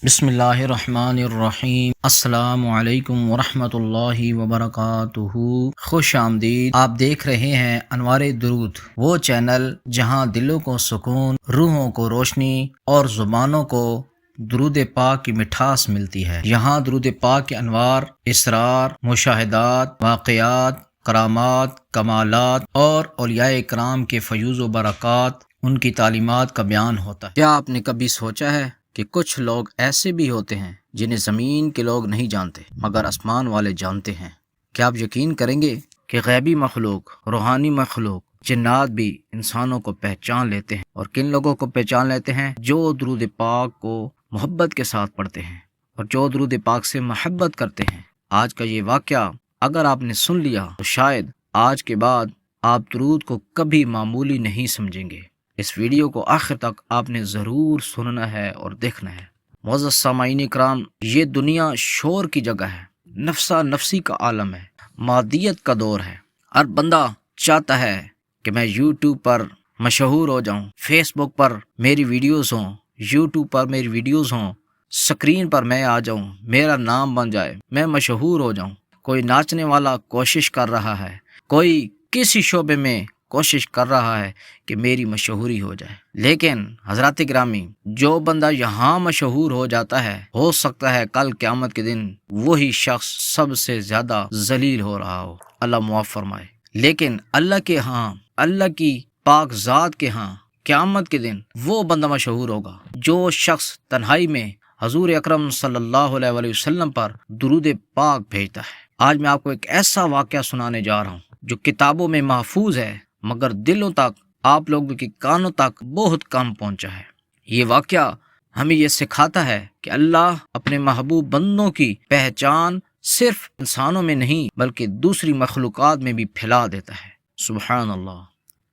بسم اللہ الرحمن الرحیم۔ السلام علیکم ورحمۃ اللہ وبرکاتہ۔ خوش آمدید۔ آپ دیکھ رہے ہیں انوار درود، وہ چینل جہاں دلوں کو سکون، روحوں کو روشنی اور زبانوں کو درود پاک کی مٹھاس ملتی ہے۔ یہاں درود پاک کے انوار، اسرار، مشاہدات، واقعات، کرامات، کمالات اور اولیاء کرام کے فیوز و برکات، ان کی تعلیمات کا بیان ہوتا ہے۔ کیا آپ نے کبھی سوچا ہے کہ کچھ لوگ ایسے بھی ہوتے ہیں جنہیں زمین کے لوگ نہیں جانتے مگر آسمان والے جانتے ہیں؟ کیا آپ یقین کریں گے کہ غیبی مخلوق، روحانی مخلوق، جنات بھی انسانوں کو پہچان لیتے ہیں؟ اور کن لوگوں کو پہچان لیتے ہیں؟ جو درود پاک کو محبت کے ساتھ پڑھتے ہیں اور جو درود پاک سے محبت کرتے ہیں۔ آج کا یہ واقعہ اگر آپ نے سن لیا تو شاید آج کے بعد آپ درود کو کبھی معمولی نہیں سمجھیں گے۔ اس ویڈیو کو آخر تک آپ نے ضرور سننا ہے اور دیکھنا ہے۔ معزز سامعین کرام، یہ دنیا شور کی جگہ ہے، نفسا نفسی کا عالم ہے، مادیت کا دور ہے۔ ہر بندہ چاہتا ہے کہ میں یوٹیوب پر مشہور ہو جاؤں، فیس بک پر میری ویڈیوز ہوں، یوٹیوب پر میری ویڈیوز ہوں، سکرین پر میں آ جاؤں، میرا نام بن جائے، میں مشہور ہو جاؤں۔ کوئی ناچنے والا کوشش کر رہا ہے، کوئی کسی شعبے میں کوشش کر رہا ہے کہ میری مشہوری ہو جائے۔ لیکن حضرات گرامی، جو بندہ یہاں مشہور ہو جاتا ہے، ہو سکتا ہے کل قیامت کے دن وہی شخص سب سے زیادہ ذلیل ہو رہا ہو، اللہ معاف فرمائے۔ لیکن اللہ کے ہاں، اللہ کی پاک ذات کے ہاں قیامت کے دن وہ بندہ مشہور ہوگا جو شخص تنہائی میں حضور اکرم صلی اللہ علیہ وسلم پر درود پاک بھیجتا ہے۔ آج میں آپ کو ایک ایسا واقعہ سنانے جا رہا ہوں جو کتابوں میں محفوظ ہے مگر دلوں تک، آپ لوگوں کی کانوں تک بہت کم پہنچا ہے۔ یہ واقعہ ہمیں یہ سکھاتا ہے کہ اللہ اپنے محبوب بندوں کی پہچان صرف انسانوں میں نہیں بلکہ دوسری مخلوقات میں بھی پھیلا دیتا ہے۔ سبحان اللہ۔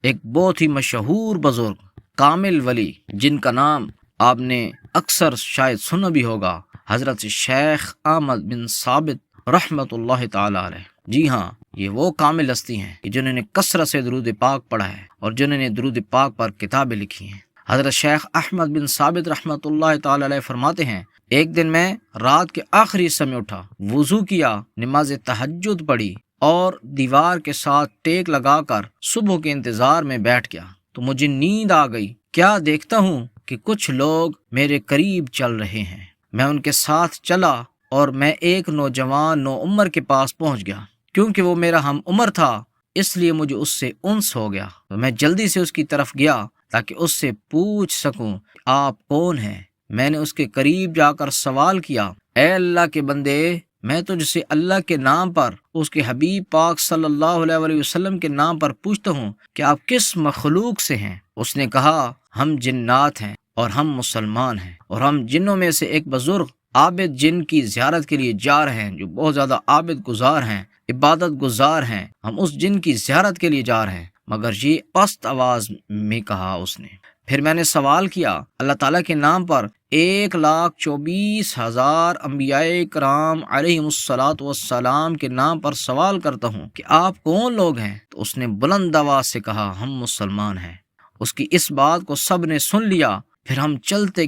ایک بہت ہی مشہور بزرگ، کامل ولی، جن کا نام آپ نے اکثر شاید سنا بھی ہوگا، حضرت شیخ احمد بن ثابت رحمۃ اللہ تعالی علیہ۔ جی ہاں، یہ وہ کامل ہستی ہیں کہ جنہوں نے کثرت سے درود پاک پڑھا ہے اور جنہوں نے درود پاک پر کتابیں لکھی ہیں۔ حضرت شیخ احمد بن ثابت رحمۃ اللہ تعالی علیہ فرماتے ہیں، ایک دن میں رات کے آخری حصے میں اٹھا، وضو کیا، نماز تہجد پڑھی اور دیوار کے ساتھ ٹیک لگا کر صبح کے انتظار میں بیٹھ گیا تو مجھے نیند آ گئی۔ کیا دیکھتا ہوں کہ کچھ لوگ میرے قریب چل رہے ہیں۔ میں ان کے ساتھ چلا اور میں ایک نوجوان نوعمر کے پاس پہنچ گیا۔ کیونکہ وہ میرا ہم عمر تھا اس لیے مجھے اس سے انس ہو گیا، تو میں جلدی سے اس کی طرف گیا تاکہ اس سے پوچھ سکوں آپ کون ہیں۔ میں نے اس کے قریب جا کر سوال کیا، اے اللہ کے بندے، میں تجھ سے اللہ کے نام پر، اس کے حبیب پاک صلی اللہ علیہ وسلم کے نام پر پوچھتا ہوں کہ آپ کس مخلوق سے ہیں؟ اس نے کہا، ہم جنات ہیں اور ہم مسلمان ہیں، اور ہم جنوں میں سے ایک بزرگ عابد جن کی زیارت کے لیے جا رہے ہیں، جو بہت زیادہ عابد گزار ہیں، عبادت گزار ہیں۔ ہم اس جن کی زیارت کے لیے جا رہے ہیں۔ مگر یہ پست آواز میں کہا اس نے۔ پھر میں نے سوال کیا، اللہ تعالیٰ کے نام پر 1,24,000 انبیاء کرام علیہم الصلاۃ والسلام کے نام پر سوال کرتا ہوں کہ آپ کون لوگ ہیں؟ تو اس نے بلند آواز سے کہا، ہم مسلمان ہیں۔ اس کی اس بات کو سب نے سن لیا۔ پھر ہم چلتے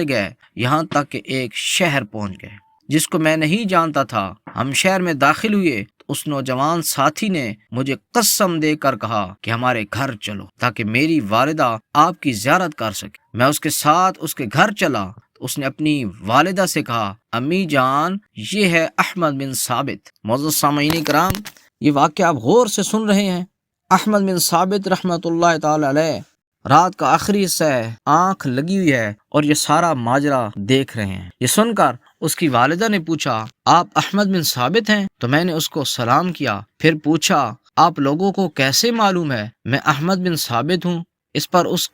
گئے یہاں تک کہ ایک شہر پہنچ گئے جس کو میں نہیں جانتا تھا۔ ہم شہر میں داخل ہوئے تو اس نوجوان ساتھی نے مجھے قسم دے کر کہا کہ ہمارے گھر چلو تاکہ میری والدہ آپ کی زیارت کر سکے۔ میں اس کے ساتھ اس کے گھر چلا تو اس نے اپنی والدہ سے کہا، امی جان، یہ ہے احمد بن ثابت۔ معزز سامعین کرام، یہ واقعہ آپ غور سے سن رہے ہیں۔ احمد بن ثابت رحمۃ اللہ تعالی علیہ رات کا آخری حصہ ہے، آنکھ لگی ہوئی ہے اور یہ سارا ماجرا دیکھ رہے ہیں۔ یہ سن کر اس کی والدہ نے پوچھا، آپ احمد بن ثابت ہیں؟ تو میں نے اس کو سلام کیا۔ پھر پوچھا، آپ لوگوں کو کیسے معلوم ہے میں احمد بن ثابت ہوں؟ اس پر اس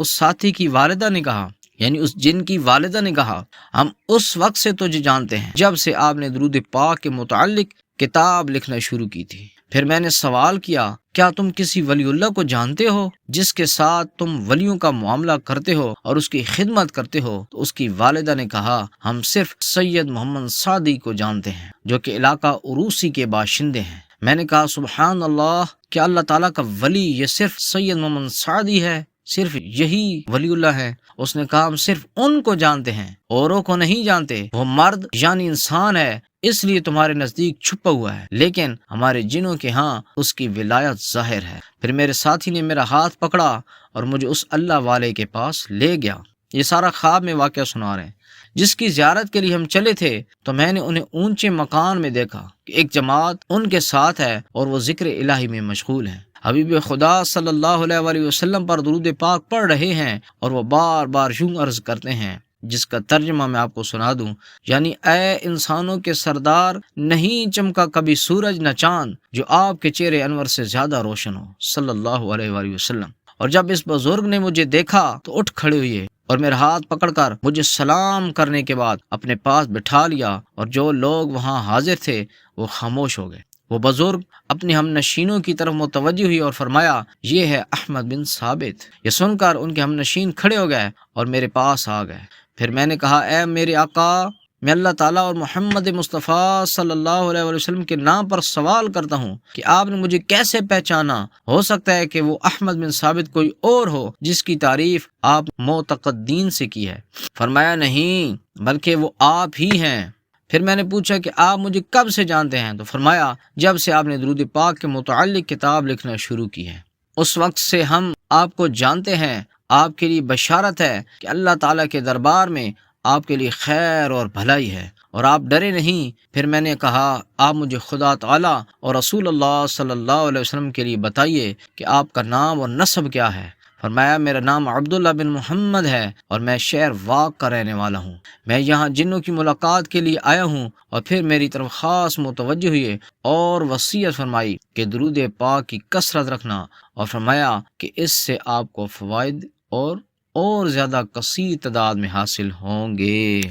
ساتھی کی والدہ نے کہا، یعنی اس جن کی والدہ نے کہا، ہم اس وقت سے تجھے جانتے ہیں جب سے آپ نے درود پاک کے متعلق کتاب لکھنا شروع کی تھی۔ پھر میں نے سوال کیا، کیا تم کسی ولی اللہ کو جانتے ہو جس کے ساتھ تم ولیوں کا معاملہ کرتے ہو اور اس کی خدمت کرتے ہو؟ تو اس کی والدہ نے کہا، ہم صرف سید محمد سعدی کو جانتے ہیں جو کہ علاقہ عروسی کے باشندے ہیں۔ میں نے کہا، سبحان اللہ، کیا اللہ تعالیٰ کا ولی یہ صرف سید محمد سعدی ہے؟ صرف یہی ولی اللہ ہے؟ اس نے کہا ہم صرف ان کو جانتے ہیں، اوروں کو نہیں جانتے۔ وہ مرد یعنی انسان ہے، اس لیے تمہارے نزدیک چھپا ہوا ہے، لیکن ہمارے جنوں کے ہاں اس کی ولایت ظاہر ہے۔ پھر میرے ساتھی نے میرا ہاتھ پکڑا اور مجھے اس اللہ والے کے پاس لے گیا۔ یہ سارا خواب میں واقعہ سنا رہے ہیں۔ جس کی زیارت کے لیے ہم چلے تھے تو میں نے انہیں اونچے مکان میں دیکھا کہ ایک جماعت ان کے ساتھ ہے اور وہ ذکر الہی میں مشغول ہیں۔ حبیب خدا صلی اللہ علیہ وآلہ وسلم پر درود پاک پڑھ رہے ہیں اور وہ بار بار یوں عرض کرتے ہیں، جس کا ترجمہ میں آپ کو سنا دوں، یعنی اے انسانوں کے سردار، نہیں چمکا کبھی سورج نہ چاند جو آپ کے چہرے انور سے زیادہ روشن ہو، صلی اللہ علیہ وآلہ وسلم۔ اور جب اس بزرگ نے مجھے دیکھا تو اٹھ کھڑے ہوئے اور میرا ہاتھ پکڑ کر مجھے سلام کرنے کے بعد اپنے پاس بٹھا لیا، اور جو لوگ وہاں حاضر تھے وہ خاموش ہو گئے۔ وہ بزرگ اپنے ہم نشینوں کی طرف متوجہ ہوئی اور فرمایا، یہ ہے احمد بن ثابت۔ یہ سن کر ان کے ہم نشین کھڑے ہو گئے اور میرے پاس آ گئے۔ پھر میں نے کہا، اے میرے آقا، میں اللہ تعالیٰ اور محمد مصطفیٰ صلی اللہ علیہ وسلم کے نام پر سوال کرتا ہوں کہ آپ نے مجھے کیسے پہچانا؟ ہو سکتا ہے کہ وہ احمد بن ثابت کوئی اور ہو جس کی تعریف آپ معتقدین سے کی ہے۔ فرمایا، نہیں، بلکہ وہ آپ ہی ہیں۔ پھر میں نے پوچھا کہ آپ مجھے کب سے جانتے ہیں؟ تو فرمایا، جب سے آپ نے درود پاک کے متعلق کتاب لکھنا شروع کی ہے، اس وقت سے ہم آپ کو جانتے ہیں۔ آپ کے لیے بشارت ہے کہ اللہ تعالیٰ کے دربار میں آپ کے لیے خیر اور بھلائی ہے، اور آپ ڈرے نہیں۔ پھر میں نے کہا، آپ مجھے خدا تعالیٰ اور رسول اللہ صلی اللہ علیہ وسلم کے لیے بتائیے کہ آپ کا نام اور نسب کیا ہے۔ فرمایا، میرا نام عبداللہ بن محمد ہے اور میں شہر واق کا رہنے والا ہوں۔ میں یہاں جنوں کی ملاقات کے لیے آیا ہوں۔ اور پھر میری طرف خاص متوجہ ہوئے اور وصیت فرمائی کہ درود پاک کی کثرت رکھنا، اور فرمایا کہ اس سے آپ کو فوائد اور زیادہ کثیر تعداد میں حاصل ہوں گے۔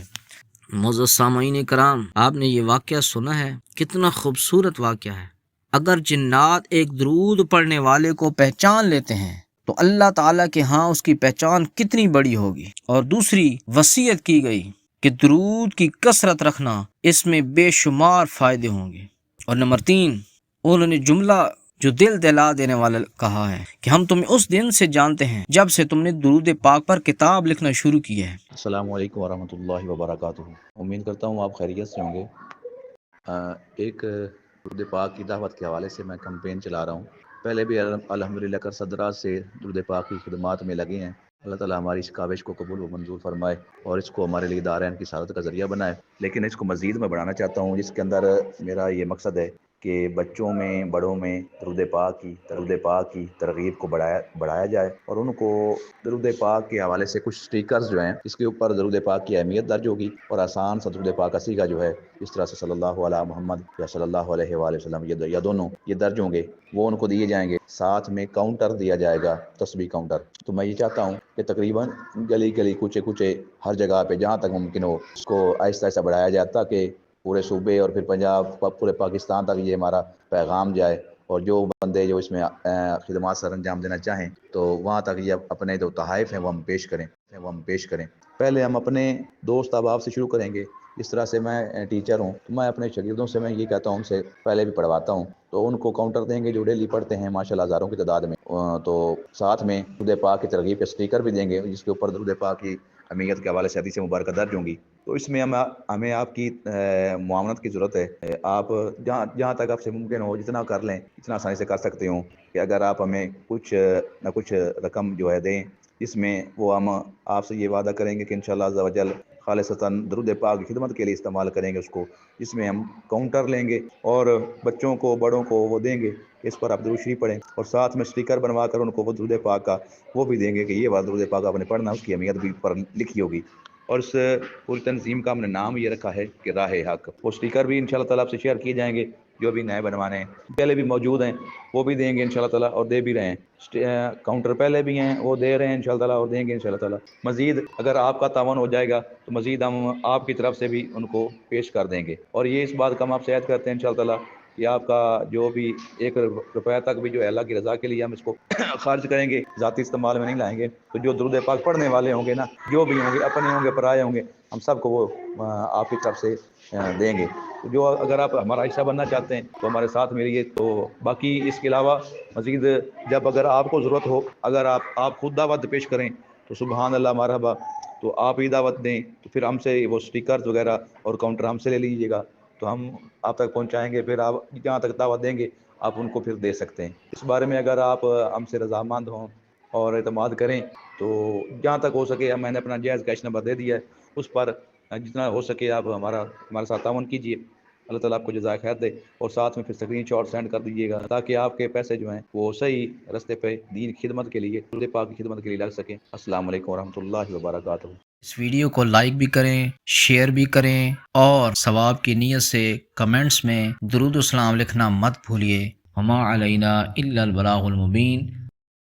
معزز سامعین کرام، آپ نے یہ واقعہ سنا ہے، کتنا خوبصورت واقعہ ہے۔ اگر جنات ایک درود پڑھنے والے کو پہچان لیتے ہیں تو اللہ تعالیٰ کے ہاں اس کی پہچان کتنی بڑی ہوگی۔ اور دوسری وصیت کی گئی کہ درود کی کثرت رکھنا، اس میں بے شمار فائدے ہوں گے۔ اور نمبر 3، انہوں نے جملہ جو دل دلا دینے والا کہا ہے کہ ہم تمہیں اس دن سے جانتے ہیں جب سے تم نے درود پاک پر کتاب لکھنا شروع کی ہے۔ السلام علیکم ورحمۃ اللہ وبرکاتہ۔ امید کرتا ہوں آپ خیریت سے ہوں گے۔ ایک درود پاک کی دعوت کے حوالے سے میں کمپین چلا رہا ہوں۔ پہلے بھی الحمدللہ کر صدرات سے درود پاک کی خدمات میں لگے ہیں۔ اللہ تعالیٰ ہماری اس کاوش کو قبول و منظور فرمائے اور اس کو ہمارے لیے دارین کی سعادت کا ذریعہ بنائے۔ لیکن اس کو مزید میں بڑھانا چاہتا ہوں، جس کے اندر میرا یہ مقصد ہے کہ بچوں میں، بڑوں میں درود پاک کی ترغیب کو بڑھایا جائے، اور ان کو درود پاک کے حوالے سے کچھ سٹیکرز جو ہیں اس کے اوپر درود پاک کی اہمیت درج ہوگی، اور آسان سا درود پاک کا صیغہ جو ہے اس طرح سے صلی اللہ علیہ محمد یا صلی اللہ علیہ وآلہ وسلم یا دونوں یہ درج ہوں گے، وہ ان کو دیے جائیں گے۔ ساتھ میں کاؤنٹر دیا جائے گا، تسبیح کاؤنٹر۔ تو میں یہ چاہتا ہوں کہ تقریباً گلی کوچے ہر جگہ پہ جہاں تک ممکن ہو اس کو آہستہ آہستہ بڑھایا جائے، تاکہ پورے صوبے اور پھر پنجاب، پورے پاکستان تک یہ ہمارا پیغام جائے، اور جو بندے جو اس میں خدمات سر انجام دینا چاہیں تو وہاں تک یہ اپنے جو تحائف ہیں وہ ہم پیش کریں۔ پہلے ہم اپنے دوست احباب سے شروع کریں گے۔ اس طرح سے میں ٹیچر ہوں تو میں اپنے شاگردوں سے میں یہ کہتا ہوں، ان سے پہلے بھی پڑھواتا ہوں، تو ان کو کاؤنٹر دیں گے جو ڈیلی پڑھتے ہیں ماشاءاللہ ہزاروں کی تعداد میں، تو ساتھ میں درود پاک کی ترغیب کے اسٹیکر بھی دیں گے جس کے اوپر درود پاک کی اہمیت کے حوالے سے حدیث مبارکہ درج ہوں گی۔ تو اس میں ہمیں آپ کی معاونت کی ضرورت ہے۔ آپ جہاں تک آپ سے ممکن ہو جتنا کر لیں، اتنا آسانی سے کر سکتے ہوں کہ اگر آپ ہمیں کچھ نہ کچھ رقم جو ہے دیں، جس میں وہ ہم آپ سے یہ وعدہ کریں گے کہ انشاءاللہ عز و جل خالصتاً درود پاک کی خدمت کے لیے استعمال کریں گے اس کو، جس میں ہم کاؤنٹر لیں گے اور بچوں کو، بڑوں کو وہ دیں گے کہ اس پر آپ درود شریف پڑھیں، اور ساتھ میں سٹیکر بنوا کر ان کو وہ درود پاک کا وہ بھی دیں گے کہ یہ بات درود پاک آپ نے پڑھنا، اس کی اہمیت بھی پر لکھی ہوگی۔ اور اس پوری تنظیم کا ہم نے نام یہ رکھا ہے کہ راہ حق۔ وہ سٹیکر بھی انشاءاللہ تعالیٰ آپ سے شیئر کیے جائیں گے، جو بھی نئے بنوانے ہیں، پہلے بھی موجود ہیں وہ بھی دیں گے انشاءاللہ تعالیٰ، اور دے بھی رہے ہیں۔ کاؤنٹر پہلے بھی ہیں وہ دے رہے ہیں انشاءاللہ تعالیٰ، اور دیں گے انشاءاللہ تعالیٰ۔ مزید اگر آپ کا تعاون ہو جائے گا تو مزید ہم آپ کی طرف سے بھی ان کو پیش کر دیں گے، اور یہ اس بات کا ہم آپ سے عہد کرتے ہیں انشاءاللہ تعالیٰ کہ آپ کا جو بھی 1 روپیہ تک بھی جو ہے اللہ کی رضا کے لیے ہم اس کو خرچ کریں گے، ذاتی استعمال میں نہیں لائیں گے، تو جو درود پاک پڑھنے والے ہوں گے نا، جو بھی ہوں گے، اپنے ہوں گے، پرائے ہوں گے، ہم سب کو وہ آپ کی طرف سے دیں گے۔ تو جو اگر آپ ہمارا حصہ بننا چاہتے ہیں تو ہمارے ساتھ ملیے۔ تو باقی اس کے علاوہ مزید جب اگر آپ کو ضرورت ہو، اگر آپ خود دعوت پیش کریں تو سبحان اللہ مرحبا، تو آپ ہی دعوت دیں تو پھر ہم سے وہ سٹیکرز وغیرہ اور کاؤنٹر ہم سے لے لیجیے گا، تو ہم آپ تک پہنچائیں گے، پھر آپ جہاں تک دعوت دیں گے آپ ان کو پھر دے سکتے ہیں۔ اس بارے میں اگر آپ ہم سے رضامند ہوں اور اعتماد کریں تو جہاں تک ہو سکے، میں نے اپنا جائز کیش نمبر دے دیا ہے، اس پر جتنا ہو سکے آپ ہمارے ساتھ تعاون کیجیے۔ اللہ تعالیٰ آپ کو جزائے خیر دے، اور ساتھ میں پھر اسکرین شاٹ سینڈ کر دیجیے گا تاکہ آپ کے پیسے جو ہیں وہ صحیح رستے پہ دین کی خدمت کے لیے، درود پاک کی خدمت کے لیے لگ سکیں۔ السلام علیکم ورحمۃ اللہ وبرکاتہ۔ اس ویڈیو کو لائک بھی کریں، شیئر بھی کریں، اور ثواب کی نیت سے کمنٹس میں درود و سلام لکھنا مت بھولیے۔ وما علینا الا البلاغ المبین۔